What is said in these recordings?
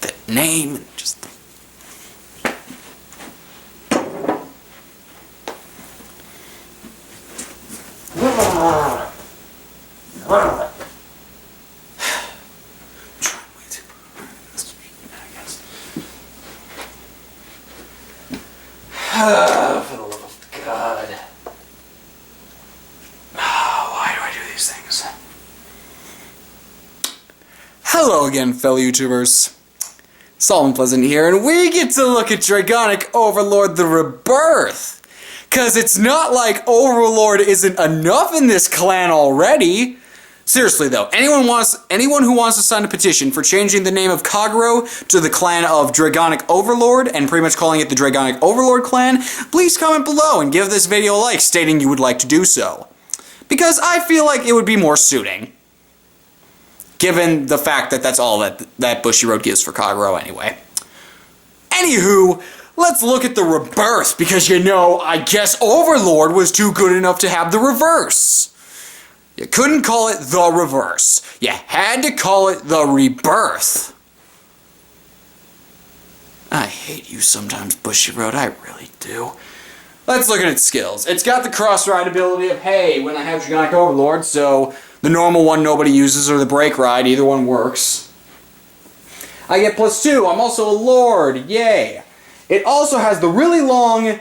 that name, just. For the love of God. Why do I do these things? Hello again, fellow YouTubers. Solomon Pleasant here, and we get to look at Dragonic Overlord the Rebirth. Cause it's not like Overlord isn't enough in this clan already. Seriously though, anyone who wants to sign a petition for changing the name of Kagero to the clan of Dragonic Overlord and pretty much calling it the Dragonic Overlord clan, please comment below and give this video a like stating you would like to do so. Because I feel like it would be more suiting. Given the fact that that's all that Bushiroad gives for Kagero anyway. Anywho, let's look at the Rebirth because you know, I guess Overlord was too good enough to have the reverse. You couldn't call it the reverse. You had to call it the Rebirth. I hate you sometimes, Bushiroad. I really do. Let's look at its skills. It's got the cross-ride ability of, hey, when I have Dragonic Overlord, so the normal one nobody uses or the break ride, either one works. I get +2. I'm also a Lord. Yay. It also has the really long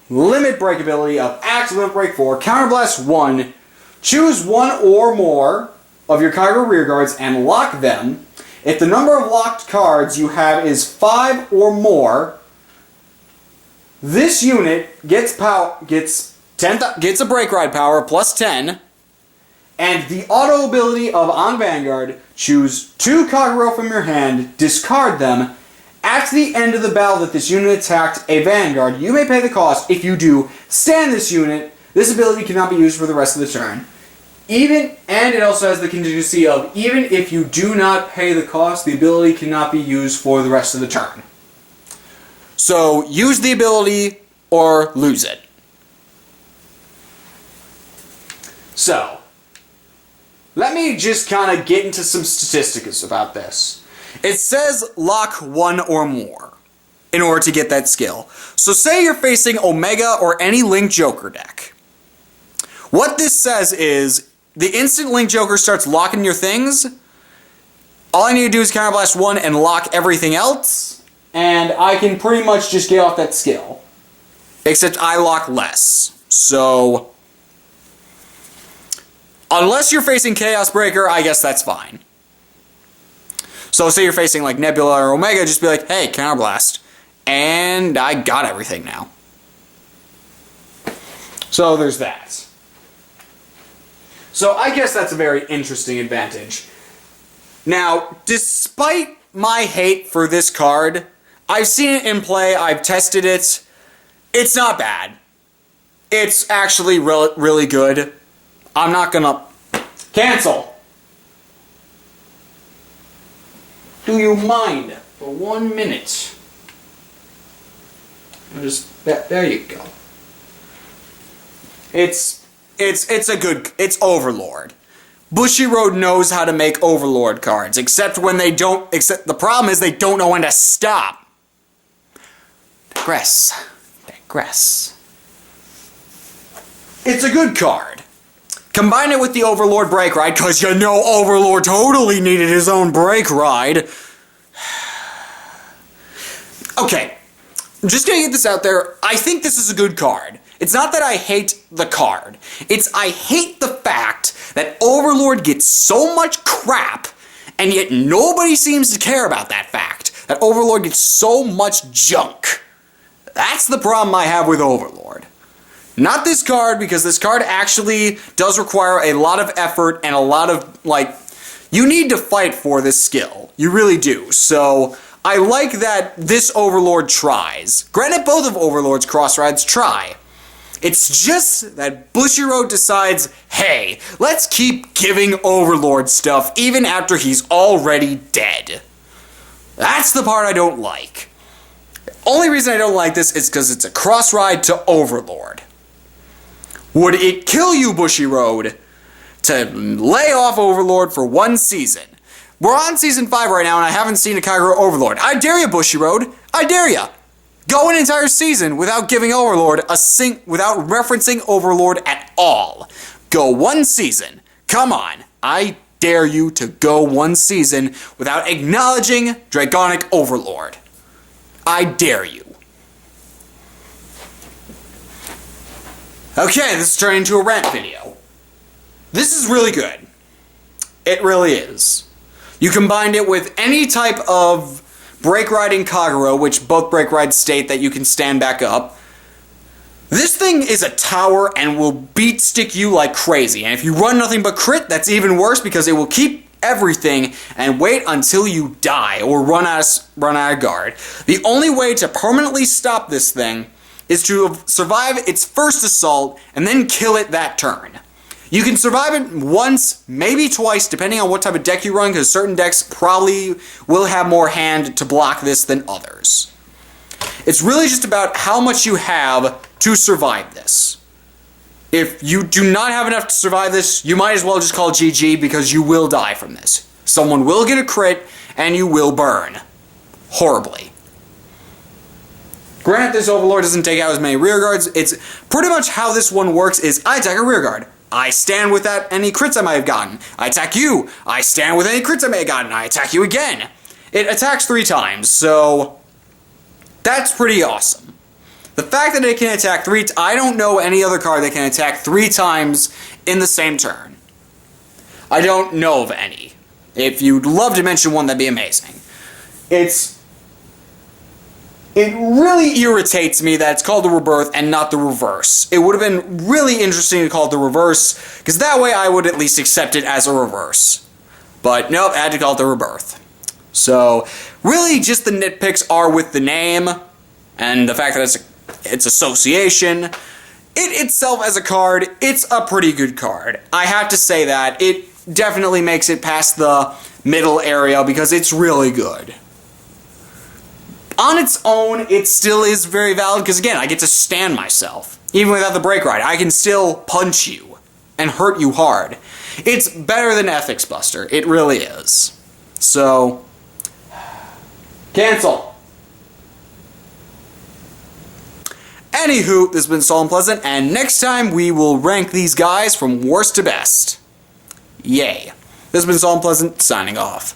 limit break ability of Axe Limit Break 4, Counterblast 1, choose one or more of your Kagero rearguards and lock them. If the number of locked cards you have is 5 or more, this unit gets a break ride power +10, and the auto ability of on Vanguard, choose 2 Kagero from your hand, discard them. At the end of the battle that this unit attacked a Vanguard, you may pay the cost. If you do, stand this unit. This ability cannot be used for the rest of the turn. And it also has the contingency of, even if you do not pay the cost, the ability cannot be used for the rest of the turn. So, use the ability or lose it. So, let me just kind of get into some statistics about this. It says lock 1 or more in order to get that skill. So say you're facing Omega or any Link Joker deck. What this says is, the instant Link Joker starts locking your things, all I need to do is Counterblast 1 and lock everything else, and I can pretty much just get off that skill. Except I lock less. So, unless you're facing Chaos Breaker, I guess that's fine. So say you're facing like Nebula or Omega, just be like, hey, Counterblast. And I got everything now. So there's that. So I guess that's a very interesting advantage. Now, despite my hate for this card, I've seen it in play, I've tested it. It's not bad. It's actually really good. I'm not gonna... Cancel! Do you mind for 1 minute? There you go. It's Overlord. Bushiroad knows how to make Overlord cards, except the problem is they don't know when to stop. Digress. It's a good card. Combine it with the Overlord break ride, because you know Overlord totally needed his own break ride. Okay, I'm just gonna get this out there. I think this is a good card. It's not that I hate the card. It's I hate the fact that Overlord gets so much crap, and yet nobody seems to care about that fact. That Overlord gets so much junk. That's the problem I have with Overlord. Not this card, because this card actually does require a lot of effort and a lot of, you need to fight for this skill. You really do. So, I like that this Overlord tries. Granted, both of Overlord's cross rides try. It's just that Bushiroad decides, hey, let's keep giving Overlord stuff even after he's already dead. That's the part I don't like. Only reason I don't like this is because it's a cross ride to Overlord. Would it kill you, Bushiroad, to lay off Overlord for one season? We're on season 5 right now and I haven't seen a Kagura Overlord. I dare you, Bushiroad. I dare you. Go an entire season without giving Overlord without referencing Overlord at all. Go one season. Come on. I dare you to go one season without acknowledging Dragonic Overlord. I dare you. Okay, this is turning into a rant video. This is really good. It really is. You combined it with any type of brake riding Kagura, which both brake rides state that you can stand back up. This thing is a tower and will beat stick you like crazy. And if you run nothing but crit, that's even worse because it will keep everything and wait until you die or run out of guard. The only way to permanently stop this thing is to survive its first assault and then kill it that turn. You can survive it once, maybe twice, depending on what type of deck you run, because certain decks probably will have more hand to block this than others. It's really just about how much you have to survive this. If you do not have enough to survive this, you might as well just call GG because you will die from this. Someone will get a crit, and you will burn. Horribly. Granted, this Overlord doesn't take out as many rear guards. It's pretty much how this one works is I attack a rear guard. I stand without any crits I might have gotten. I attack you. I stand with any crits I may have gotten. I attack you again. It attacks 3 times, so that's pretty awesome. The fact that it can attack 3 I don't know any other card that can attack 3 times in the same turn. I don't know of any. If you'd love to mention one, that'd be amazing. It really irritates me that it's called the Rebirth and not the Reverse. It would have been really interesting to call it the Reverse, because that way I would at least accept it as a Reverse. But nope, I had to call it the Rebirth. So, really just the nitpicks are with the name, and the fact that it's association. It itself as a card, it's a pretty good card. I have to say that. It definitely makes it past the middle area because it's really good. On its own, it still is very valid because, again, I get to stand myself. Even without the brake ride, I can still punch you and hurt you hard. It's better than Ethics Buster. It really is. So, cancel. Anywho, this has been Solemn Pleasant, and next time we will rank these guys from worst to best. Yay. This has been Solemn Pleasant, signing off.